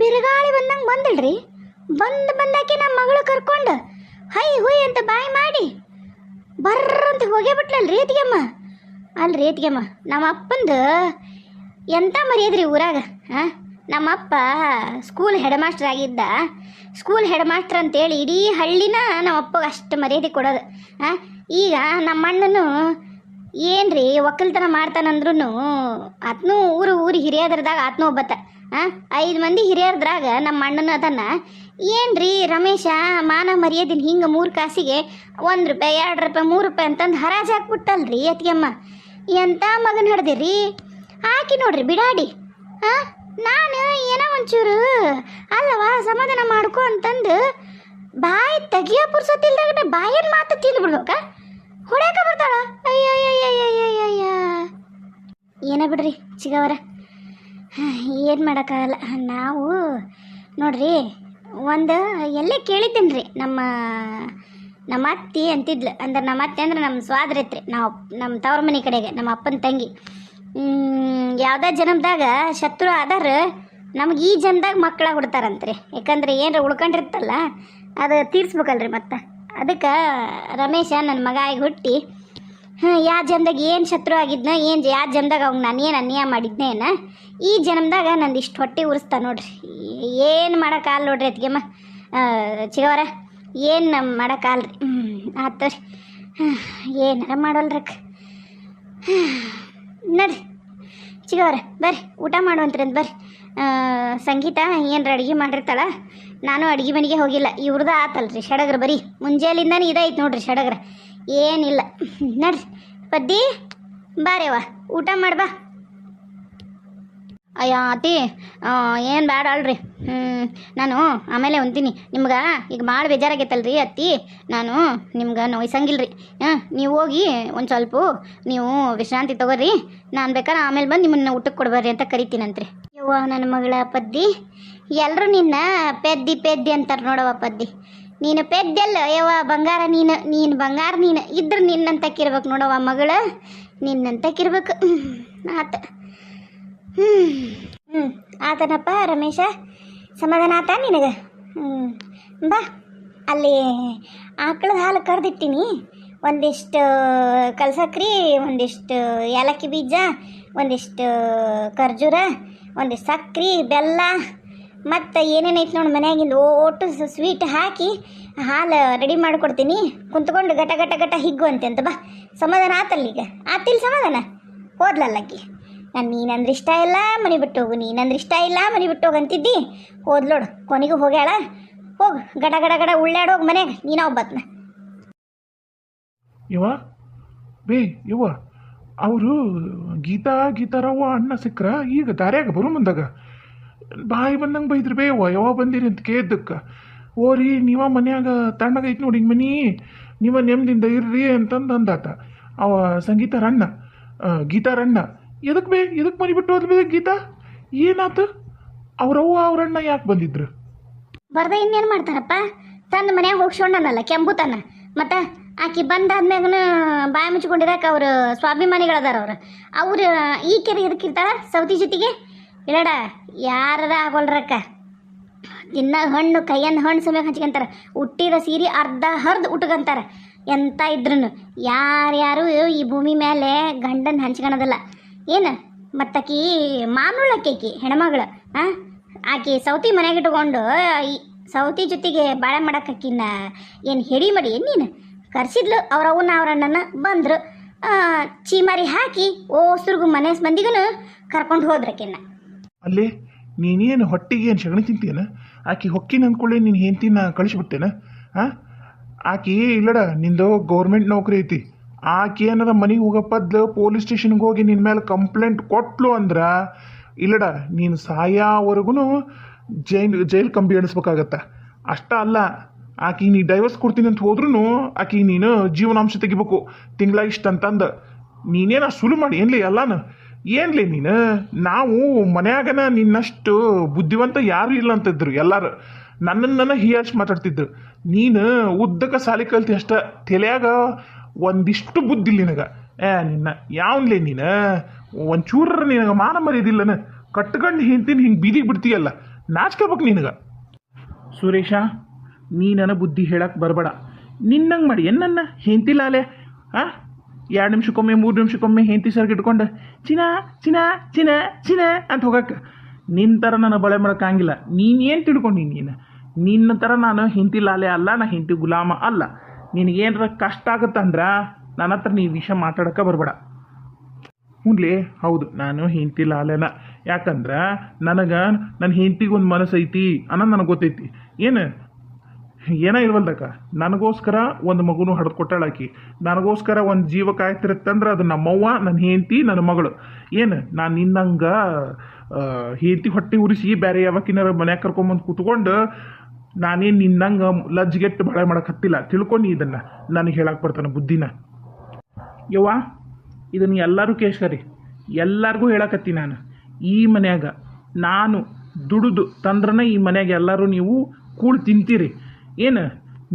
ಬಿರುಗಾಳಿ ಬಂದಂಗೆ ಬಂದಳ್ರಿ. ಬಂದಾಕೆ ನಮ್ಮ ಮಗಳು ಕರ್ಕೊಂಡು ಹೈ ಹುಯ್ ಅಂತ ಬಾಯಿ ಮಾಡಿ ಬರ್ರಂತ ಹೋಗೇ ಬಿಟ್ಲಲ್ರಿ ಅತ್ತಿಗೆಮ್ಮ. ಅಲ್ರಿ ಅತ್ತಿಗೆಮ್ಮ, ನಮ್ಮ ಅಪ್ಪಂದು ಎಂಥ ಮರ್ಯಾದ್ರಿ ಊರಾಗ. ಹಾಂ, ನಮ್ಮಪ್ಪ ಸ್ಕೂಲ್ ಹೆಡ್ ಮಾಸ್ಟರ್ ಆಗಿದ್ದ. ಸ್ಕೂಲ್ ಹೆಡ್ ಮಾಸ್ಟರ್ ಅಂತೇಳಿ ಇಡೀ ಹಳ್ಳಿನ ನಮ್ಮ ಅಪ್ಪಗೆ ಅಷ್ಟು ಮರ್ಯಾದೆ ಕೊಡೋದು. ಹಾಂ, ಈಗ ನಮ್ಮ ಅಣ್ಣನು ಏನ್ರಿ ಒಕ್ಕಲ್ತನ ಮಾಡ್ತಾನಂದ್ರೂ ಆತನೂ ಊರು ಹಿರಿಯದ್ರದಾಗ ಆತನೂ ಒಬ್ಬತ್ತ. 5 ಮಂದಿ ಹಿರಿಯರ್ದ್ರಾಗ ನಮ್ಮ ಅಣ್ಣನ ಅದನ್ನ ಏನ್ರಿ ರಮೇಶ ಮಾನ ಮರ್ಯಾದಿನ ಹಿಂಗೆ 3 ಕಾಸಿಗೆ 1 ರೂಪಾಯಿ 2 ರೂಪಾಯಿ 3 ರೂಪಾಯಿ ಅಂತಂದು ಹರಾಜು ಹಾಕ್ಬಿಟ್ಟಲ್ರಿ ಅತ್ತಿಗೆಮ್ಮ. ಎಂಥ ಮಗನ ಹಿಡ್ದಿರಿ ಹಾಕಿ ನೋಡ್ರಿ ಬಿಡಾಡಿ. ನಾನು ಏನೋ ಒಂಚೂರು ಅಲ್ಲವಾ ಸಮಾಧಾನ ಮಾಡ್ಕೊ ಅಂತಂದು ಬಾಯಿ ತೆಗಿಯೋ ಪುರ್ಸೊತ್ತಿಲ್ದಾಗ ಬಾಯನ್ ಮಾತು ತಿಂದ್ಬಿಡ್ಬೇಕ, ಹೊಡ್ಯಾಕ ಬರ್ತಾಳ. ಅಯ್ಯಯ್ಯಯ್ಯಯ್ಯಯ್ಯ, ಏನ ಬಿಡ್ರಿ ಚಿಗವರ, ಏನು ಮಾಡೋಕ್ಕಾಗಲ್ಲ. ನಾವು ನೋಡ್ರಿ ಒಂದು ಎಲ್ಲೇ ಕೇಳಿದ್ದೇನೆ ರೀ, ನಮ್ಮ ಅತ್ತಿ ಅಂತಿದ್ಲು. ಅಂದ್ರೆ ನಮ್ಮ ಅತ್ತೆ ಅಂದ್ರೆ ನಮ್ಮ ಸ್ವಾದ್ರತ್ರಿ, ನಮ್ಮ ತವ್ರ ಮನೆ ಕಡೆಗೆ ನಮ್ಮ ಅಪ್ಪನ ತಂಗಿ. ಯಾವುದೇ ಜನ್ಮದಾಗ ಶತ್ರು ಆದಾರ ನಮ್ಗೆ ಈ ಜನ್ಮದಾಗ ಮಕ್ಕಳಾಗಿ ಹುಡ್ತಾರಂತ್ರಿ. ಯಾಕಂದ್ರೆ ಏನರ ಉಳ್ಕೊಂಡಿರ್ತಲ್ಲ ಅದು ತೀರ್ಸ್ಬೇಕಲ್ರಿ. ಮತ್ತು ಅದಕ್ಕೆ ರಮೇಶ ನನ್ನ ಮಗ ಆಗಿ ಹುಟ್ಟಿ ಯಾವ ಜನ್ಮದಾಗ ಏನು ಶತ್ರು ಆಗಿದ್ನ, ಯಾವ ಜನ್ಮದಾಗ ಅವ್ನು ನಾನು ಏನು ಅನ್ಯಾಯ ಮಾಡಿದ್ನೇನ, ಈ ಜನ್ಮದಾಗ ನಂದು ಇಷ್ಟು ಹೊಟ್ಟೆ ಉರಿಸ್ತಾ ನೋಡ್ರಿ. ಏನು ಮಾಡೋಕ್ಕಾಗಲ್ಲ ನೋಡ್ರಿ ಅತ್ತಿಗೆಮ್ಮ ಚಿಗವರ, ಏನು ಮಾಡೋಕ್ಕಾಗಲ್ರಿ. ಆತ ರೀ, ಏನಾರ ಮಾಡೋಲ್ರಕ್ಕ. ನೋಡ್ರಿ ಚಿಗವರ, ಬರ್ರಿ ಊಟ ಮಾಡುವಂತ್ರಿ ಅಂತ ಬರ್ರಿ. ಸಂಗೀತ ಏನರ ಅಡುಗೆ ಮಾಡಿರ್ತಾಳ, ನಾನು ಅಡುಗೆ ಮನೆಗೆ ಹೋಗಿಲ್ಲ. ಇವ್ರದ್ದು ಆತಲ್ರಿ ಸಡಗ್ರ, ಬರೀ ಮುಂಜಾಲಿಂದಾನೆ ಇದೈತೆ ನೋಡ್ರಿ ಸಡಗ್ರ, ಏನಿಲ್ಲ. ನಡ್ರಿ ಪದ್ದಿ ಬಾರೇವ ಊಟ ಮಾಡ್ಬಾ. ಅಯ್ಯ ಅತ್ತಿ ಏನು ಬೇಡ ಅಲ್ರಿ, ನಾನು ಆಮೇಲೆ ಹೊಂತೀನಿ. ನಿಮ್ಗೆ ಈಗ ಭಾಳ ಬೇಜಾರಾಗೈತಲ್ರಿ ಅತ್ತಿ, ನಾನು ನಿಮ್ಗೆ ನೋಯ್ಸಂಗಿಲ್ಲ ರೀ. ನೀವು ಹೋಗಿ ಒಂದು ಸ್ವಲ್ಪ ನೀವು ವಿಶ್ರಾಂತಿ ತೊಗೋರಿ, ನಾನು ಬೇಕಾದ್ರೆ ಆಮೇಲೆ ಬಂದು ನಿಮ್ಮನ್ನ ಊಟಕ್ಕೆ ಕೊಡ್ಬರ್ರಿ ಅಂತ ಕರಿತೀನಂತ್ರಿ. ಯವ್ವ ನನ್ನ ಮಗಳ ಪದ್ದಿ, ಎಲ್ಲರೂ ನಿನ್ನ ಪೆದ್ದಿ ಅಂತಾರೆ ನೋಡವ ಪದ್ದಿ. ನೀನು ಪೆದ್ದೆಲ್ಲ ಯವ್ವ ಬಂಗಾರ, ನೀನು ಬಂಗಾರ, ನೀನು ಇದ್ರೆ ನಿನ್ನಂತಕ್ಕಿರ್ಬೇಕು ನೋಡವ ಮಗಳ, ನಿನ್ನಂತಕ್ಕಿರ್ಬೇಕು. ಆತ ಆತನಪ್ಪ ರಮೇಶ, ಸಮಾಧಾನ ಆತ ನಿನಗೆ? ಬಾ, ಅಲ್ಲಿ ಆಕಳದ ಹಾಲು ಕರೆದಿಟ್ಟಿನಿ. ಒಂದಿಷ್ಟು ಕಲ್ಸಕ್ರಿ, ಒಂದಿಷ್ಟು ಏಲಕ್ಕಿ ಬೀಜ, ಒಂದಿಷ್ಟು ಖರ್ಜೂರ, ಒಂದಿಷ್ಟು ಸಕ್ರೆ ಬೆಲ್ಲ, ಮತ್ತು ಏನೇನೈತೆ ನೋಡಿ ಮನ್ಯಾಗಿಂದ ಓಟು ಸ್ವೀಟ್ ಹಾಕಿ ಹಾಲು ರೆಡಿ ಮಾಡಿಕೊಡ್ತೀನಿ. ಕುಂತ್ಕೊಂಡು ಗಟ ಗಟ ಗಟ ಹಿಗ್ಗು ಅಂತ ಬಾ. ಸಮಾಧಾನ ಆತಲ್ಲೀಗ? ಆತಿಲ್ಲ ಸಮಾಧಾನ? ಹೋದ್ಲಲ್ಲಕ್ಕಿ. ನಾನು ನೀನಂದ್ರೆ ಇಷ್ಟ ಇಲ್ಲ ಮನೆ ಬಿಟ್ಟು ಹೋಗು, ನೀನಂದ್ರೆ ಇಷ್ಟ ಇಲ್ಲ ಮನೆ ಬಿಟ್ಟು ಹೋಗು ಅಂತಿದ್ದಿ. ಹೋದ್ಲೋಡು, ಕೊನೆಗೂ ಹೋಗ್ಯಾಳ. ಹೋಗು ಗಡ ಗಡ ಗಡ ಉಳ್ಳಾಡೋಗಿ ಮನೆಗೆ, ನೀನ ಒಬ್ಬತ್ನ. ಯವ್ವ ಅವರು ಗೀತಾರವ್ವ ಅಣ್ಣ ಸಿಕ್ಕ್ರ ಈಗ ದಾರ್ಯಾಗ ಬರು ಮುಂದಾಗ ಬಾಯಿ ಬಂದಂಗೆ ಬೈದ್ರಿ ಯಾವ ಬಂದಿರಿ ಅಂತ ಕೇಳಿದ್ದಕ್ಕೆ, ಓರಿ ನೀವ ಮನ್ಯಾಗ ತಣ್ಣಗೈತಿ ನೋಡಿ ಹಿಂಗೆ ಮನಿ, ನೀವ ನೆಮ್ಮದಿಂದ ಇರ್ರಿ ಅಂತಂದು ಅಂದಾತ ಅವ ಸಂಗೀತಾರಣ್ಣ. ಗೀತಾರಣ್ಣ ಎದಕ್ಕೆ ಮನೆ ಬಿಟ್ಟು ಹೋದ್ಬೇ ಗೀತಾ? ಏನಾತು? ಅವ್ರವ್ವ ಅವ್ರಣ್ಣ ಯಾಕೆ ಬಂದಿದ್ರು? ಬರ್ದ ಇನ್ನೇನು ಮಾಡ್ತಾರಪ್ಪ, ತಂದು ಮನ್ಯಾಗ ಹೋಗ್ಸೋಣನಲ್ಲ ಕೆಂಬುತನ. ಮತ್ತು ಆಕಿ ಬಂದಾದ್ಮ್ಯಾಗ ಬಾಯಿ ಮುಚ್ಕೊಂಡಿರಕ್ಕೆ ಅವರು ಸ್ವಾಭಿಮಾನಿಗಳದಾರ. ಅವ್ರು ಈ ಕೆರೆ ಇದಕ್ಕಿರ್ತಾಳ ಸೌತಿ ಜೊತೆಗೆ ಇಲ್ಲಡ ಯಾರ ಆಗೋಲ್ರಕ್ಕ. ದಿನ ಹಣ್ಣು ಕೈಯಂದು ಹಣ್ಣು ಸಮಯ ಹಂಚ್ಕೊಂತಾರೆ, ಹುಟ್ಟಿದ ಸೀರೆ ಅರ್ಧ ಹರಿದು ಉಟ್ಕೊಂತಾರೆ. ಎಂತ ಇದ್ರೂ ಯಾರ್ಯಾರು ಈ ಭೂಮಿ ಮೇಲೆ ಗಂಡನ ಹಂಚ್ಕೊಳೋದಿಲ್ಲ ಏನು. ಮತ್ತಾಕಿ ಮಾಮೂಳಕ್ಕಿ ಹೆಣ್ಮಗಳು, ಆಕಿ ಸೌತಿ ಮನೆಗೆ ಇಟ್ಕೊಂಡು ಈ ಸೌತಿ ಜೊತೆಗೆ ಬಾಳೆ ಮಾಡಕ್ಕಕ್ಕಿನ್ನ ಏನು ಹೆಡಿ ಮಾಡಿ ನೀನು ಕರ್ಸಿದ್ಲು. ಅವ್ರವ್ವನ ಅವ್ರಣ್ಣನ ಬಂದರು, ಚೀಮಾರಿ ಹಾಕಿ ಓಸ್ರಿಗೂ ಮನೆ ಮಂದಿಗೂ ಕರ್ಕೊಂಡು ಹೋದ್ರಕ್ಕಿನ್ನ. ಅಲ್ಲಿ ನೀನೇನು ಹೊಟ್ಟಿಗೆ ಏನು ಸಗಣಿ ತಿಂತೀನ? ಆಕಿ ಹೊಕ್ಕಿನ ಅಂದ್ಕೊಳ್ಳಿ ನೀನು ಹೆಂಡ್ತಿನ ಕಳಿಸ್ಬಿಟ್ಟೇನ? ಆಕಿ ಇಲ್ಲಡ ನಿಂದು ಗೌರ್ಮೆಂಟ್ ನೌಕರಿ ಐತಿ, ಆಕೆ ಏನಾರ ಮನೆಗೆ ಹೋಗಪ್ಪದ್ಲು ಪೊಲೀಸ್ ಸ್ಟೇಷನ್ಗೆ ಹೋಗಿ ನಿನ್ನ ಮೇಲೆ ಕಂಪ್ಲೇಂಟ್ ಕೊಟ್ಲು ಅಂದ್ರೆ ಇಲ್ಲಡ ನೀನು ಸಾಯೋವರೆಗೂ ಜೈಲ್ ಕಂಬಿ ಎಣಿಸ್ಬೇಕಾಗತ್ತ. ಅಷ್ಟ ಅಲ್ಲ, ಆಕೆ ನೀ ಡೈವರ್ಸ್ ಕೊಡ್ತೀನಿ ಅಂತ ಹೋದ್ರೂ ಆಕೆ ನೀನು ಜೀವನಾಂಶ ತೆಗಿಬೇಕು ತಿಂಗಳ ಇಷ್ಟ ಅಂತಂದು. ನೀನೇನು ಸುಲು ಮಾಡಿ ಏನ್ಲಿ ಎಲ್ಲಾನು ಏನ್ಲಿ ನೀನು? ನಾವು ಮನ್ಯಾಗನ ನಿನ್ನಷ್ಟು ಬುದ್ಧಿವಂತ ಯಾರು ಇಲ್ಲ ಅಂತಿದ್ರು ಎಲ್ಲರೂ, ನನ್ನನ್ನು ಹೀಯಾಡ್ಸಿ ಮಾತಾಡ್ತಿದ್ರು. ನೀನು ಉದ್ದಕ್ಕೆ ಸಾಲಿ ಕಲ್ತಿ ಅಷ್ಟ, ತಲೆಯಾಗ ಒಂದಿಷ್ಟು ಬುದ್ಧಿ ನಿನಗೆ. ನಿನ್ನ ಯಾವನ್ಲೇ ನೀನು? ಒಂಚೂರ ನಿನಗೆ ಮಾನ ಮರ್ಯಾದಿಲ್ಲನ? ಕಟ್ಕೊಂಡು ಹಿಂತೀನಿ ಹಿಂಗೆ ಬೀದಿಗೆ ಬಿಡ್ತೀಯಲ್ಲ. ನಾಚ್ಕೋಬೇಕು ನಿನಗೆ. ಸುರೇಶ, ನೀ ನನ್ನ ಬುದ್ಧಿ ಹೇಳಕ್ಕೆ ಬರಬೇಡ. ನಿನ್ನಂಗೆ ಮಾಡಿ ನನ್ನ ಹೆಂತಿಲಾಲೆ 2 ನಿಮಿಷಕ್ಕೊಮ್ಮೆ 3 ನಿಮಿಷಕ್ಕೊಮ್ಮೆ ಹೆಂತಿ ಸರ್ಗೆ ಇಟ್ಕೊಂಡು ಚಿನ ಚಿನ ಚಿನ ಚಿನ ಅಂತ ಹೋಗಕ್ಕೆ ನಿನ್ನ ಥರ ನಾನು ಬಳೆ ಮಾಡೋಕ್ಕಾಗಿಲ್ಲ. ನೀನೇನು ತಿಳ್ಕೊಂಡು ನಿನ್ನ ಥರ ನಾನು ಹೆಂತಿ ಲಾಲೆ ಅಲ್ಲ, ನಾ ಹೆಂತಿ ಗುಲಾಮ ಅಲ್ಲ. ನಿನಗೇನಾರ ಕಷ್ಟ ಆಗುತ್ತಂದ್ರೆ ನನ್ನ ಹತ್ರ ನೀ ವಿಷಯ ಮಾತಾಡೋಕೆ ಬರಬೇಡ. ಹ್ಞೂನ್ಲೇ, ಹೌದು, ನಾನು ಹೆಂಡತಿ ಲಾಲೆನ. ಯಾಕಂದ್ರೆ ನನಗೆ ನನ್ನ ಹೆಂಡತಿಗೆ ಒಂದು ಮನಸ್ಸು ಐತಿ ಅನ್ನೋದು ನನಗೆ ಗೊತ್ತೈತಿ. ಏನೋ ಇರ್ವಲ್ದಕ್ಕ, ನನಗೋಸ್ಕರ ಒಂದು ಮಗುನೂ ಹಡ್ದು ಕೊಟ್ಟಾಳಾಕಿ. ನನಗೋಸ್ಕರ ಒಂದು ಜೀವ ಕಾಯ್ತಿರುತ್ತಂದ್ರೆ ಅದು ನಮ್ಮವ್ವ, ನನ್ನ ಹೆಂಡತಿ, ನನ್ನ ಮಗಳು. ನಾನು ನಿನ್ನಂಗೆ ಹೆಂಡತಿ ಹೊಟ್ಟೆ ಉರಿಸಿ ಬೇರೆ ಯಾವಕ್ಕಿನಾರ ಮನ್ಯಾಗ ಕರ್ಕೊಂಬಂದು ಕೂತ್ಕೊಂಡು ನಾನೇನು ನಿನ್ನಂಗೆ ಲಜ್ಗೆಟ್ಟು ಬಳೆ ಮಾಡೋಕೆ ಹತ್ತಿಲ್ಲ. ತಿಳ್ಕೊಂಡು ಇದನ್ನು ನನಗೆ ಹೇಳಕ್ಕೆ ಬರ್ತಾನೆ ಬುದ್ಧಿನ. ಯವ್ವ, ಇದನ್ನು ಎಲ್ಲರೂ ಕೇಳ್ಸ್ಕರಿ, ಎಲ್ಲರಿಗೂ ಹೇಳಕತ್ತಿ. ನಾನು ಈ ಮನ್ಯಾಗ ನಾನು ದುಡಿದು ತಂದ್ರನ ಈ ಮನ್ಯಾಗ ಎಲ್ಲರೂ ನೀವು ಕೂಳು ತಿಂತೀರಿ.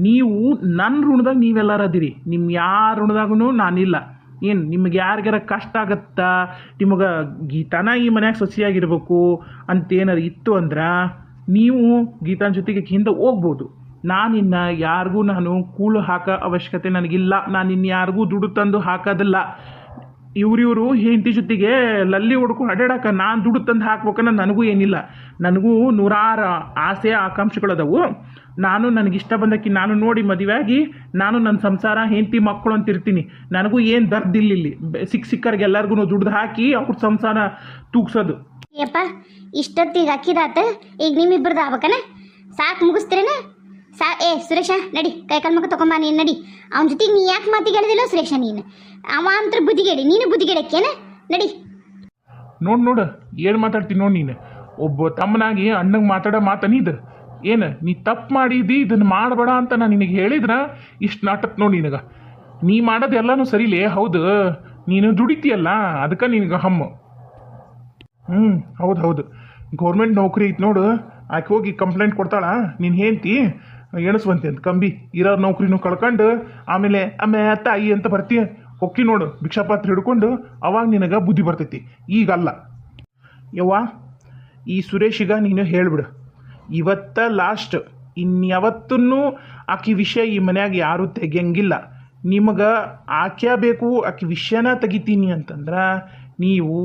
ನೀವು ನನ್ನ ಋಣದಾಗ ನೀವೆಲ್ಲರೂ ಅದಿರಿ. ನಿಮ್ಮ ಯಾರ ಋಣದಾಗೂ ನಾನಿಲ್ಲ. ನಿಮಗೆ ಯಾರಿಗಾರ ಕಷ್ಟ ಆಗತ್ತಾ, ನಿಮಗೆ ಗೀತಾನ ಈ ಮನ್ಯಾಗ ಸೊಸೆಯಾಗಿರ್ಬೇಕು ಅಂತೇನಾರು ಇತ್ತು ಅಂದ್ರೆ ನೀವು ಗೀತಾನ ಜೊತೆಗೆ ಹಿಂದೆ ಹೋಗ್ಬೋದು. ನಾನಿನ್ನು ಯಾರಿಗೂ ನಾನು ಕೂಳು ಹಾಕೋ ಅವಶ್ಯಕತೆ ನನಗಿಲ್ಲ. ನಾನಿನ್ನು ಯಾರಿಗೂ ದುಡ್ಡು ತಂದು ಹಾಕೋದಿಲ್ಲ. ಇವ್ರಿವರು ಹೆಂಡತಿ ಜೊತೆಗೆ ಲಲ್ಲಿ ಹೊಡ್ಕೊಂಡು ಅಡ್ಯಾಡಕ್ಕೆ ನಾನು ದುಡ್ಡು ತಂದು ಹಾಕ್ಬೇಕನ್ನ ನನಗೂ ಏನಿಲ್ಲ. ನನಗೂ ನೂರಾರು ಆಸೆ ಆಕಾಂಕ್ಷೆಗಳದವು. ನಾನು ನನಗಿಷ್ಟ ಬಂದಕ್ಕೆ ನಾನು ನೋಡಿ ಮದುವೆಯಾಗಿ ನಾನು ನನ್ನ ಸಂಸಾರ ಹೆಂಡತಿ ಮಕ್ಕಳು ಅಂತಿರ್ತೀನಿ. ನನಗೂ ಏನು ದರ್ದಿಲ್ಲ. ಇಲ್ಲಿ ಸಿಕ್ಕರಿಗೆ ಎಲ್ಲರಿಗೂ ದುಡ್ದು ಹಾಕಿ ಅವ್ರ ಸಂಸಾರ ತೂಗ್ಸೋದು. ಯಪ್ಪ, ಇಷ್ಟೊತ್ತಿಗೆ ಅಕ್ಕಿದಾತ, ಈಗ ನಿಮ್ಮಿಬ್ಬರದ್ದು ಆಗ್ಬೇಕನ? ಸಾಕು, ಮುಗಿಸ್ತೀರೇನ? ಸುರೇಶ ನಡಿ, ಕೈಕಾಲು ಮಕ್ಕ ತಗೊಂಬ. ನೀನು ನಡಿ. ಅವನ ಜೊತೆಗೆ ನೀ ಯಾಕೆ ಮಾತಿಗೆ ಹೇಳಿದಿಲ್ಲ ಸುರೇಶ? ನೀನು ಅವ ಅಂತ ಬುದ್ಧಿಗೇಡಿ, ನೀನು ಬುದ್ಧಿಗೇಡಕ್ಕೇನ? ನಡಿ. ನೋಡು ಏನು ಮಾತಾಡ್ತೀನಿ ನೋಡಿ. ನೀನು ಒಬ್ಬ ತಮ್ಮನಾಗಿ ಅಣ್ಣಂಗೆ ಮಾತಾಡೋ ಮಾತನಿದು. ನೀ ತಪ್ಪು ಮಾಡಿದಿ, ಇದನ್ನು ಮಾಡಬೇಡ ಅಂತ ನಾನು ನಿನಗೆ ಹೇಳಿದ್ರೆ ಇಷ್ಟು ನಾಟಕ್ ನೋಡಿ ನಿನಗೆ. ನೀ ಮಾಡೋದು ಎಲ್ಲನೂ ಸರಿಲೇ, ಹೌದು. ನೀನು ದುಡಿತೀಯಲ್ಲ, ಅದಕ್ಕೆ ನಿನಗೆ ಹಮ್ಮು. ಹೌದು, ಗೌರ್ಮೆಂಟ್ ನೌಕರಿ ಐತೆ ನೋಡು. ಆಕೆ ಹೋಗಿ ಕಂಪ್ಲೇಂಟ್ ಕೊಡ್ತಾಳ, ನೀನು ಹೆಂಡ್ತಿ ಎಣಿಸ್ವಂತೆ ಅಂತ ಕಂಬಿ ಇರೋ ನೌಕರಿನೂ ಕಳ್ಕೊಂಡು ಆಮೇಲೆ ತಾಯಿ ಅಂತ ಬರ್ತೀಯ. ಹೊಕ್ಕಿ ನೋಡು ಭಿಕ್ಷಾಪಾತ್ರ ಹಿಡ್ಕೊಂಡು, ಅವಾಗ ನಿನಗೆ ಬುದ್ಧಿ ಬರ್ತೈತಿ. ಈಗಲ್ಲ. ಯವ್ವ, ಈ ಸುರೇಶಿಗ ನೀನು ಹೇಳ್ಬಿಡು, ಇವತ್ತ ಲಾಸ್ಟ್. ಇನ್ಯಾವತ್ತೂ ಆಕೆ ವಿಷಯ ಈ ಮನ್ಯಾಗ ಯಾರೂ ತೆಗಿಯಂಗಿಲ್ಲ. ನಿಮಗೆ ಆಕೆ ಬೇಕು, ಆಕೆ ವಿಷಯನ ತೆಗಿತೀನಿ ಅಂತಂದ್ರೆ ನೀವು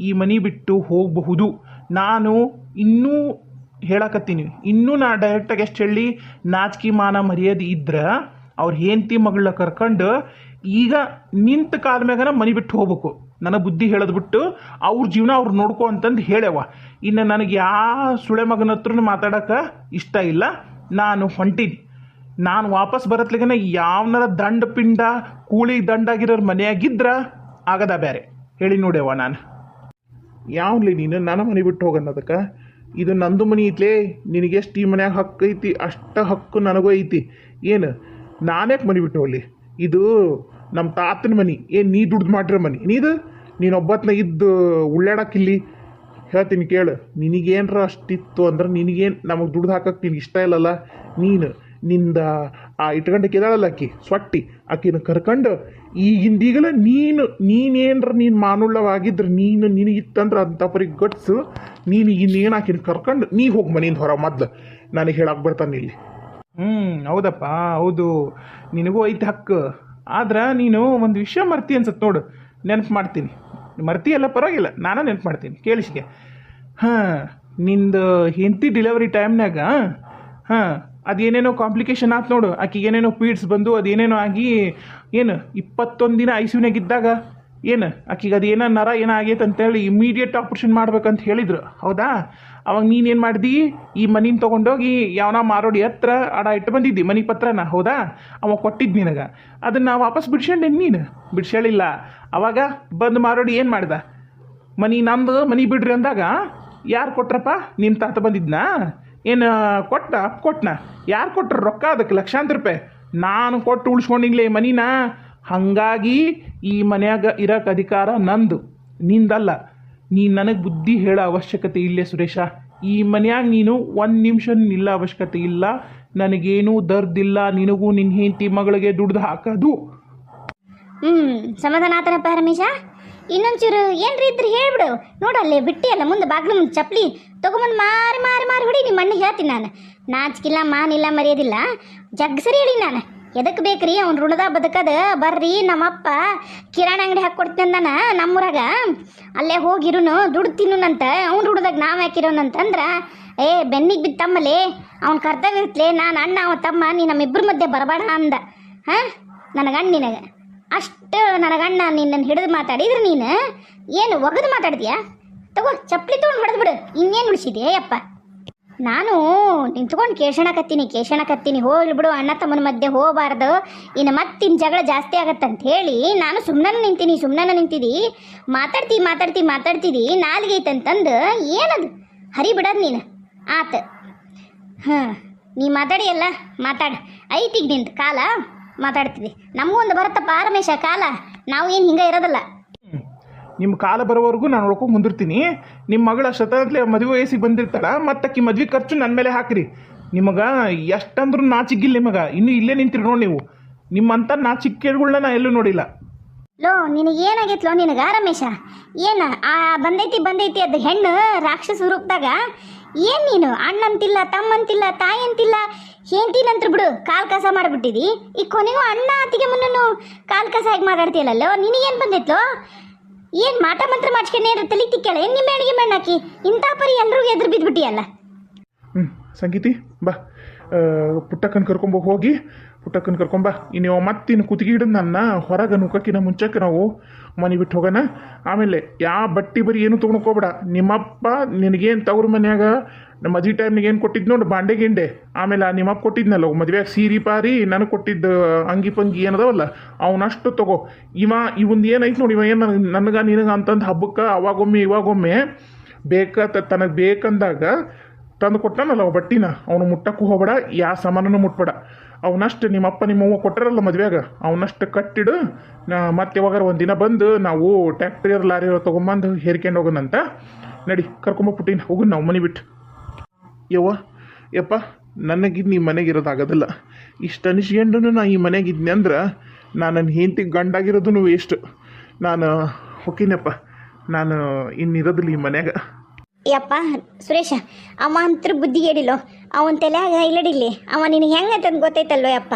ಈ ಮನೆ ಬಿಟ್ಟು ಹೋಗಬಹುದು. ನಾನು ಇನ್ನೂ ಹೇಳಕತ್ತೀನಿ, ಇನ್ನೂ ನಾ ಡೈರೆಕ್ಟಾಗಿ ಎಷ್ಟು ಹೇಳಿ, ನಾಚಿಕೆ ಮಾನ ಮರ್ಯಾದೆ ಇದ್ರೆ ಅವ್ರ ಹೆಂಡತಿ ಮಗಳನ್ನ ಕರ್ಕೊಂಡು ಈಗ ನಿಂತ ಕಾಲ ಮ್ಯಾಗನ ಮನೆ ಬಿಟ್ಟು ಹೋಗ್ಬೇಕು. ನನಗೆ ಬುದ್ಧಿ ಹೇಳೋದ್ಬಿಟ್ಟು ಅವ್ರ ಜೀವನ ಅವ್ರು ನೋಡ್ಕೊ ಅಂತಂದು ಹೇಳ್ಯವ. ಇನ್ನು ನನಗೆ ಯಾವ ಸುಳೆ ಮಗನ ಹತ್ರ ಮಾತಾಡೋಕೆ ಇಷ್ಟ ಇಲ್ಲ. ನಾನು ಹೊಂಟೀನಿ. ನಾನು ವಾಪಸ್ ಬರತ್ಲಿಗನ ಯಾವನಾರ ದಂಡ ಪಿಂಡ ಕೂಳಿಗೆ ದಂಡಾಗಿರೋರು ಮನೆಯಾಗಿದ್ರೆ ಆಗದ ಬೇರೆ ಹೇಳಿ ನೋಡ್ಯವ. ನಾನು ಯಾವ್ಲಿ ನೀನು ನನ್ನ ಮನೆ ಬಿಟ್ಟು ಹೋಗನ್ನೋದಕ್ಕೆ? ಇದು ನಂದು ಮನೆ ಐತ್ಲೇ. ನಿನಗೆಷ್ಟು ಈ ಮನ್ಯಾಗ ಹಕ್ಕು ಐತಿ ಅಷ್ಟ ಹಕ್ಕು ನನಗೂ ಐತಿ. ನಾನ್ಯಾಕೆ ಮನೆ ಬಿಟ್ಟು ಹೋಗಲಿ? ಇದು ನಮ್ಮ ತಾತನ ಮನೆ. ನೀ ದುಡ್ದು ಮಾಡಿರೋ ಮನೆ ನೀನೊಬ್ಬತ್ತನ ಇದ್ದು ಉಳ್ಳಾಡಕ್ಕಿಲ್ಲಿ. ಹೇಳ್ತೀನಿ ಕೇಳು, ನಿನಗೇನ್ರ ಅಷ್ಟಿತ್ತು ಅಂದ್ರೆ ನಿನಗೇನು ನಮಗೆ ದುಡ್ದು ಹಾಕಕ್ಕೆ ನಿನಗೆ ಇಷ್ಟ ಇಲ್ಲಲ್ಲ. ನಿಂದ ಆ ಇಟ್ಗಂಟೆ ಕೇಳಲ್ಲ ಆಕಿ ಸೊಟ್ಟಿ, ಆಕಿನ ಕರ್ಕೊಂಡು ಈಗಿಂದೀಗಲ ನೀನೇನ್ರ ನೀನು ಮಾನುಳ್ಳವಾಗಿದ್ರೆ ನಿನಗಿತ್ತಂದ್ರೆ ಅಂಥಪರಿಗೆ ಗಟ್ಸು. ನೀನು ಇನ್ನೇನು ಆಕಿನ ಕರ್ಕೊಂಡು ನೀ ಹೋಗಿ ಮನೆಯಿಂದ ಹೊರ ಮೊದ್ಲು ನನಗೆ ಹೇಳಕ್ಕೆ ಬರ್ತಾನೆ ಇಲ್ಲಿ. ಹೌದಪ್ಪ, ಹೌದು, ನಿನಗೂ ಐತೆ ಹಕ್ಕು. ಆದ್ರೆ ನೀನು ಒಂದು ವಿಷಯ ಮರ್ತಿ ಅನ್ಸತ್ತೆ ನೋಡು. ನೆನಪು ಮಾಡ್ತೀನಿ. ಮರ್ತಿಯಲ್ಲ ಪರವಾಗಿಲ್ಲ, ನಾನು ನೆನಪು ಮಾಡ್ತೀನಿ, ಕೇಳಿಸಿಗೆ. ನಿಂದು ಹೆಂಡತಿ ಡೆಲಿವರಿ ಟೈಮ್ನಾಗ ಅದೇನೇನೋ ಕಾಂಪ್ಲಿಕೇಶನ್ ಆಯ್ತು ನೋಡು. ಆಕಿಗೆ ಏನೇನೋ ಪೀಡ್ಸ್ ಬಂದು ಅದೇನೇನೋ ಆಗಿ 21 ದಿನ ICUನಾಗಿದ್ದಾಗ ಆಕಿಗೆ ಅದೇನೋ ನರ ಏನೋ ಆಗೈತೆ ಅಂತೇಳಿ ಇಮಿಡಿಯೇಟ್ ಆಪ್ರೇಷನ್ ಮಾಡ್ಬೇಕಂತ ಹೇಳಿದ್ರು. ಹೌದಾ? ಅವಾಗ ನೀನೇನು ಮಾಡಿದಿ? ಈ ಮನಿನ ತೊಗೊಂಡೋಗಿ ಯಾವನ ಮಾರೋಡಿ ಹತ್ರ ಅಡ ಇಟ್ಟು ಬಂದಿದ್ದಿ ಮನೆ ಪತ್ರನ. ಹೌದಾ? ಅವ ಕೊಟ್ಟಿದ್ದು ನಿನಗೆ. ಅದನ್ನು ವಾಪಸ್ ಬಿಡ್ಸ್ಕೊಂಡೇನು? ನೀನು ಬಿಡ್ಸ್ಯಾಳಿಲ್ಲ. ಅವಾಗ ಬಂದು ಮಾರೋಡಿ ಏನು ಮಾಡ್ದ? ನಮ್ದು ಮನೆ ಬಿಡ್ರಿ ಅಂದಾಗ ಯಾರು ಕೊಟ್ರಪ್ಪ? ನಿನ್ನ ತಾತ ಬಂದಿದ್ನಾ? ಕೊಟ್ಟನ? ಯಾರು ಕೊಟ್ರು ರೊಕ್ಕ? ಅದಕ್ಕೆ ಲಕ್ಷಾಂತರ ರೂಪಾಯಿ ನಾನು ಕೊಟ್ಟು ಉಳಿಸ್ಕೊಂಡಿಗ್ಲೇ ಮನಿನ. ಹಾಗಾಗಿ ಈ ಮನ್ಯಾಗ ಇರೋಕೆ ಅಧಿಕಾರ ನಂದು, ನಿಂದಲ್ಲ. ನೀನು ನನಗೆ ಬುದ್ಧಿ ಹೇಳೋ ಅವಶ್ಯಕತೆ ಇಲ್ಲೇ ಸುರೇಶ. ಈ ಮನ್ಯಾಗ ನೀನು 1 ನಿಮಿಷ ನಿಲ್ಲ ಅವಶ್ಯಕತೆ ಇಲ್ಲ. ನನಗೇನೂ ದರ್ದಿಲ್ಲ. ನಿನಗೂ ನಿನ್ನ ಹೆಂಡತಿ ಮಗಳಿಗೆ ದುಡ್ದು ಹಾಕೋದು. ಸಮಾಧಾನ ಆತನಪ್ಪ ರಮೇಶ. ಇನ್ನೊಂಚೂರು ಏನ್ರಿ ಇದ್ರೆ ಹೇಳ್ಬಿಡು. ನೋಡಲ್ಲೇ ಬಿಟ್ಟಿ ಅಲ್ಲ ಮುಂದೆ ಬಾಗ್ಲು ಮುಂದೆ ಚಪ್ಪಲಿ ತೊಗೊಂಬಂದು ಮಾರಿ ಮಾರಿ ಮಾರಿ ಹೊಡಿ. ನಿಮ್ಮ ಅಣ್ಣಿಗೆ ಹೇಳ್ತೀನಿ ನಾನು. ನಾಚಿಕಿಲ್ಲ ಮಾನಿಲ್ಲ ಮರ್ಯಾದಿಲ್ಲ. ಜಗ್ ಸರಿ ಹೇಳಿ ನಾನು. ಎದಕ್ಕೆ ಬೇಕ್ರಿ ಅವ್ನು ಋಣದ ಬದುಕದ? ಬರ್ರಿ ನಮ್ಮಪ್ಪ ಕಿರಾಣಿ ಅಂಗಡಿ ಹಾಕ್ಕೊಡ್ತೀನಿ ಅಂದಾನ ನಮ್ಮೂರಾಗ. ಅಲ್ಲೇ ಹೋಗಿರುನು ದುಡ್ಡು ತಿನ್ನುನಂತ. ಅವ್ನು ಋಣದಾಗ ನಾವು ಹಾಕಿರೋನಂತಂದ್ರೆ ಬೆನ್ನಿಗೆ ಬಿದ್ದು ತಮ್ಮಲೇ ಅವ್ನು ಕರ್ತವ್ಯ ಇರ್ತಲೇ. ನಾನು ಅಣ್ಣ ಅವ ತಮ್ಮ, ನೀ ನಮ್ಮಿಬ್ಬರ ಮಧ್ಯೆ ಬರಬೇಡ ಅಂದ. ಹಾಂ ನನಗಣ್ಣ ನಿನಗೆ ಅಷ್ಟು ನನಗಣ್ಣ ನಿನ್ನನ್ನು ಹಿಡಿದು ಮಾತಾಡಿದ್ರೆ ನೀನು ಏನು ಒಗದು ಮಾತಾಡಿದ್ಯಾ? ತಗೋ ಚಪ್ಪಲಿ ತೊಗೊಂಡು ಹೊಡೆದು ಬಿಡು. ಇನ್ನೇನು ಉಳಿಸಿದೆ ಅಪ್ಪ. ನಾನು ನಿಂತ್ಕೊಂಡು ಕೇಶಣಕತ್ತೀನಿ ಹೋಗ್ಲಿ ಬಿಡು. ಅಣ್ಣ ತಮ್ಮನ ಮಧ್ಯೆ ಹೋಗಬಾರ್ದು, ಇನ್ನು ಮತ್ತಿನ ಜಗಳ ಜಾಸ್ತಿ ಆಗತ್ತಂತ ಹೇಳಿ ನಾನು ಸುಮ್ಮನೆ ನಿಂತಿದ್ದಿ. ಮಾತಾಡ್ತಿದ್ದಿ ನಾಲ್ಗೆ ಐತಂತಂದು ಏನದು ಹರಿ ಬಿಡೋದು ನೀನು. ಆತು ಹಾಂ, ನೀ ಮಾತಾಡಿಯಲ್ಲ ಮಾತಾಡು. ಐತಿಗೆ ನಿಂತು ಕಾಲ ಮಾತಾಡ್ತಿದ್ದಿ. ನಮಗೂ ಒಂದು ಬರುತ್ತಪ್ಪ ರಮೇಶ ಕಾಲ. ನಾವು ಏನು ಹಿಂಗೆ ಇರೋದಲ್ಲ. ನಿಮ್ಮ ಕಾಲ ಬರೋವರೆಗೂ ನಾನು ನೋಡ್ಕೊಂಡು ಮುಂದಿರ್ತೀನಿ. ನಿಮ್ಮ ಮಗಳ ಶತತ್ಲೆ ಮದುವೆ ವಯಸ್ಸಿಗೆ ಬಂದಿರ್ತಾಳ, ಮತ್ತಕ್ಕಿ ಮದ್ವೆ ಖರ್ಚು ನನ್ನ ಮೇಲೆ ಹಾಕಿರಿ. ನಿಮಗೆ ಎಷ್ಟಂದ್ರೂ ನಾಚಿಗಿಲ್ಲ. ನಿಮಗೆ ಇನ್ನೂ ಇಲ್ಲೇ ನಿಂತಿರಿ ನೋಡಿ. ನೀವು ನಿಮ್ಮಂಥ ನಾಚಿಕೆಗಳನ್ನ ನಾ ಎಲ್ಲೂ ನೋಡಿಲ್ಲ. ಲೋ ನಿನಗೇನಾಗೈತ್ಲೋ ನಿನಗ ರಮೇಶ? ಏನು ಬಂದೈತಿ ಅದು ಹೆಣ್ಣು ರಾಕ್ಷಸ ರೂಪದಾಗ. ಏನು ನೀನು ಅಣ್ಣಂತಿಲ್ಲ, ತಮ್ಮಂತಿಲ್ಲ, ತಾಯಿ ಅಂತಿಲ್ಲ, ಹೆಂಡ್ತಿನಂತ್ರ ಬಿಡು ಕಾಲು ಕಸ ಮಾಡಿಬಿಟ್ಟಿದಿ. ಈ ಕೊನೆಗೂ ಅಣ್ಣ ಅತ್ತಿಗೆ ಮುನ್ನೂ ಕಾಲು ಕಸ ಹೇಗೆ ಮಾತಾಡ್ತೀಯಲ್ಲೋ? ನಿನಗೇನು ಬಂದೈತ್ಲೋ? ಏನು ಮಾಟ ಮಂತ್ರ ಮಾಡ್ಸ್ಕೊಂಡೆ ತಲೆ ತಿಕ್ಕಳ? ಏನು ನಿಮ್ಮ ಅಡಿಗೆ ಮಣ್ಣಾಕಿ ಇಂಥ ಪರಿ ಎಲ್ರಿಗೂ ಎದುರು ಬಿದ್ದುಬಿಟ್ಟಿಯಲ್ಲ. ಸಂಗೀತಿ ಬಾ, ಪುಟ್ಟಕ್ಕನ ಹೋಗಿ ಪುಟ್ಟಕ್ಕನ ಕರ್ಕೊಂಬಾ. ಇನ್ನು ಮತ್ತಿನ್ನು ಕುತ್ತಿಗೆ ಹಿಡಿದು ನನ್ನ ಹೊರಗೆ ನುಕ್ಕಕ್ಕಿನ ಮುಂಚೆಕ್ಕೆ ನಾವು ಮನೆ ಬಿಟ್ಟು ಹೋಗೋಣ. ಆಮೇಲೆ ಯಾವ ಬಟ್ಟಿ ಬರಿ ಏನು ತೊಗೊಂಡ್ಕೋಬೇಡ. ನಿಮ್ಮಪ್ಪ ನಿನಗೇನು ತವ್ರ ಮನ್ಯಾಗ ಮದುವೆ ಟೈಮ್ನಿಗೆ ಏನು ಕೊಟ್ಟಿದ್ದು ನೋಡಿ ಬಾಂಡೆ ಗಿಂಡೆ. ಆಮೇಲೆ ನಿಮ್ಮಪ್ಪ ಕೊಟ್ಟಿದ್ನಲ್ಲ ಮದುವೆಯಾಗ ಸೀರೆ ಪಾರಿ ನನಗೆ ಕೊಟ್ಟಿದ್ದು ಅಂಗಿ ಪಂಗಿ ಏನದವಲ್ಲ ಅವನಷ್ಟು ತಗೋ. ಇವಂದು ಏನೈತೆ ನೋಡಿ, ಏನು ನನಗೆ ನಿನಗೆ ಅಂತಂದು ಹಬ್ಬಕ್ಕೆ ಅವಾಗೊಮ್ಮೆ ಇವಾಗೊಮ್ಮೆ ತನಗೆ ಬೇಕಂದಾಗ ತಂದು ಕೊಟ್ಟಾನಲ್ಲ ಅವ ಬಟ್ಟಿನ ಅವನು ಮುಟ್ಟಕ್ಕೂ ಹೋಗಬೇಡ, ಯಾವ ಸಾಮಾನೂ ಮುಟ್ಬೇಡ. ಅವನಷ್ಟು ನಿಮ್ಮಪ್ಪ ನಿಮ್ಮವ್ವ ಕೊಟ್ಟರಲ್ಲ ಮದುವೆಯಾಗ ಅವನಷ್ಟು ಕಟ್ಟಿಡು. ಮತ್ತೆ ಯಾವಾಗಾರ ಒಂದಿನ ಬಂದು ನಾವು ಟ್ಯಾಕ್ಟ್ರಿಯರ್ ಲಾರಿ ತೊಗೊಂಬಂದು ಹೇರ್ಕೊಂಡು ಹೋಗೋಣಂತ. ನಡಿ ಕರ್ಕೊಂಬಪ್ಬಿಟ್ಟಿನ ಹೋಗೋಣ ನಾವು ಮನೆ ಬಿಟ್ಟು. ಯಪ್ಪ ನನಗಿದ್ದು ಈ ಮನೆಗೆ ಇರೋದಾಗೋದಿಲ್ಲ. ಇಷ್ಟು ಅನಿಸ್ಕೊಂಡು ನಾ ಈ ಮನೆಗಿದ್ನಿ ಅಂದ್ರೆ ನನ್ನ ಹೆಂಡತಿಗೆ ಗಂಡಾಗಿರೋದು ವೇಸ್ಟ್. ನಾನು ಹೊಕ್ಕಿನಪ್ಪ, ನಾನು ಇನ್ನಿರೋದಿಲ್ಲ ಈ ಮನ್ಯಾಗ. ಯಪ್ಪ ಸುರೇಶ, ಅವ ಅಂತೂ ಬುದ್ಧಿಗೇಡಿಲ್ಲೋ. ಅವನ ತಲೆಯಾಗ ಇಲ್ಲಡಿಲ್ಲಿ. ಅವ ನಿನಗೆ ಹೆಂಗಂತಂದು ಗೊತ್ತೈತಲ್ಲೋ ಯಪ್ಪ.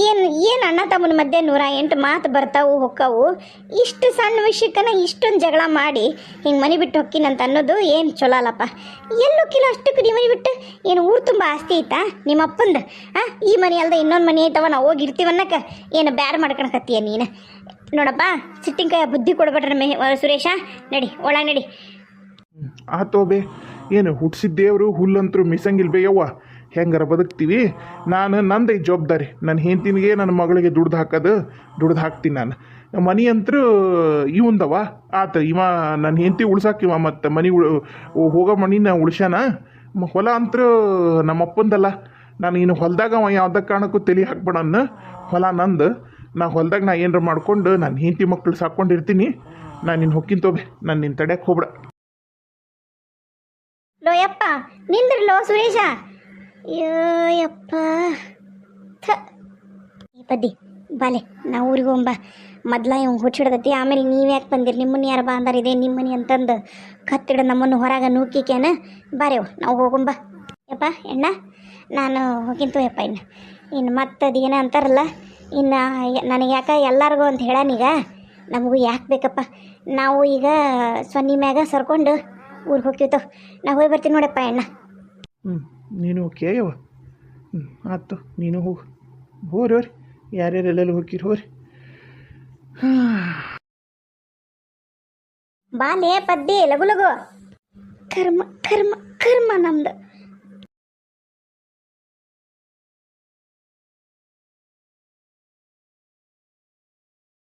ಏನು ಅಣ್ಣ ತಮ್ಮನ ಮಧ್ಯೆ 108 ಮಾತು ಬರ್ತಾವು ಹೊಕ್ಕಾವು. ಇಷ್ಟು ಸಣ್ಣ ವಿಷಯಕ್ಕನ ಇಷ್ಟೊಂದು ಜಗಳ ಮಾಡಿ ಹಿಂಗೆ ಮನೆ ಬಿಟ್ಟು ಹೊಕ್ಕಿನಂತ ಅನ್ನೋದು ಏನು ಚಲೋ ಅಲ್ಲಪ್ಪ. ಎಲ್ಲೋಕ್ಕಿಲ್ಲ ಅಷ್ಟಕ್ಕೆ ನೀವು ಮನೆ ಬಿಟ್ಟು. ಏನು ಊರು ತುಂಬ ಆಸ್ತಿ ಐತಾ ನಿಮ್ಮಪ್ಪಂದು? ಈ ಮನೆ ಅಲ್ದ ಇನ್ನೊಂದು ಮನೆ ಐತವ, ನಾವು ಹೋಗಿರ್ತೀವನ್ನಕ್ಕೆ ಏನು ಬ್ಯಾರ ಮಾಡ್ಕೊಳಕತ್ತೀಯ ನೀನು? ನೋಡಪ್ಪ ಸಿಟ್ಟಿಂಕಾಯ ಬುದ್ಧಿ ಕೊಡ್ಬೇಡ್ರಿ ಸುರೇಶ. ನಡಿ ಒಳಗೆ ನಡಿ. ಆತೋಬೆ, ಏನು ಹುಟ್ಟಿಸಿದ್ದೇವರು ಹುಲ್ಲಂತರೂ ಮಿಸಂಗಿಲ್ಬೇ ಯವ್ವ. ಹೆಂಗಾರ ಬದುಕ್ತೀವಿ. ನಾನು ನಂದು ಜವಾಬ್ದಾರಿ. ನನ್ನ ಹೆಂಡತಿನಿಗೆ ನನ್ನ ಮಗಳಿಗೆ ದುಡ್ದು ಹಾಕ್ತೀನಿ ನಾನು. ಮನೆ ಅಂತರೂ ಇವಂದವ ಆತ. ನನ್ನ ಹೆಂಡತಿ ಉಳ್ಸಾಕಿವ ಮತ್ತು ಮನೆ ಹೋಗೋ ಮಣಿನ ಉಳ್ಸ್ಯಾನ. ಹೊಲ ಅಂತರೂ ನಮ್ಮಪ್ಪಂದಲ್ಲ. ನಾನು ಇನ್ನು ಹೊಲದಾಗ ಅವ ಯಾವುದಕ್ಕೆ ಕಾರಣಕ್ಕೂ ತಲೆ ಹಾಕ್ಬೇಡನ್ನ. ಹೊಲ ನಂದು. ನಾ ಹೊಲದಾಗ ನಾ ಏನಾರ ಮಾಡ್ಕೊಂಡು ನನ್ನ ಹೆಂಡತಿ ಮಕ್ಕಳು ಸಾಕ್ಕೊಂಡಿರ್ತೀನಿ. ನಾನು ನಿನ್ನ ಹೊಕ್ಕಿಂತೋಬೆ, ನಾನು ನಿನ್ನ ತಡ್ಯಕ್ಕೆ ಹೋಗ್ಬೇಡ. ಲೋ ಯಪ್ಪ ನಿಂದ್ರಲೋ ಸುರೇಶ. ಯಪ್ಪ ಈ ಪದ್ದಿ ಬಾಲೆ ನಾವು ಊರಿಗೆ ಹೋಗ್ಬ. ಮೊದ್ಲ ಇವ್ ಹುಚ್ಚಿಡ್ದತಿ. ಆಮೇಲೆ ನೀವು ಯಾಕೆ ಬಂದಿರಿ? ನಿಮ್ಮನ್ನು ಯಾರು ಬಾ ಅಂದಾರ? ಇದೇ ನಿಮ್ಮ ಮನೆ ಅಂತಂದು ಕತ್ತಿಡ ನಮ್ಮನ್ನು ಹೊರಗೆ ನೂಕಿಕ್ಯಾನ. ಬಾರೇವು ನಾವು ಹೋಗೊಂಬ. ಯಪ್ಪ ಎಣ್ಣ ನಾನು ಹೋಗಿಂತು ಯಪ್ಪ. ಇನ್ನು ಮತ್ತದು ಏನೋ ಅಂತಾರಲ್ಲ, ಇನ್ನು ನನಗೆ ಯಾಕೆ ಎಲ್ಲರಿಗೂ ಅಂತ ಹೇಳಾನೀಗ. ನಮಗೂ ಯಾಕೆ ಬೇಕಪ್ಪ? ನಾವು ಈಗ ಸೊನ್ನಿ ಮ್ಯಾಗ ಸರ್ಕೊಂಡು ಊರಿಗೆ ಹೋಗ್ತಿತ್ತು. ನಾವು ಹೋಗಿ ಬರ್ತೀನಿ ನೋಡಪ್ಪ ಅಣ್ಣ. ನೀನು ಓಕೆ ಯವ್ವ. ಆಯ್ತು, ನೀನು ಹೋಗ್ರಿ ಯಾರ್ಯಾರೆಲ್ಲೆಲ್ಲ ಹೋಗಿರಿ ಹೋಗ್ರಿ. ಬಾಲೆ ಪದ್ದಿ ಲಗು ಲಗು. ಕರ್ಮ ಕರ್ಮ ಕರ್ಮ ನಮ್ದು.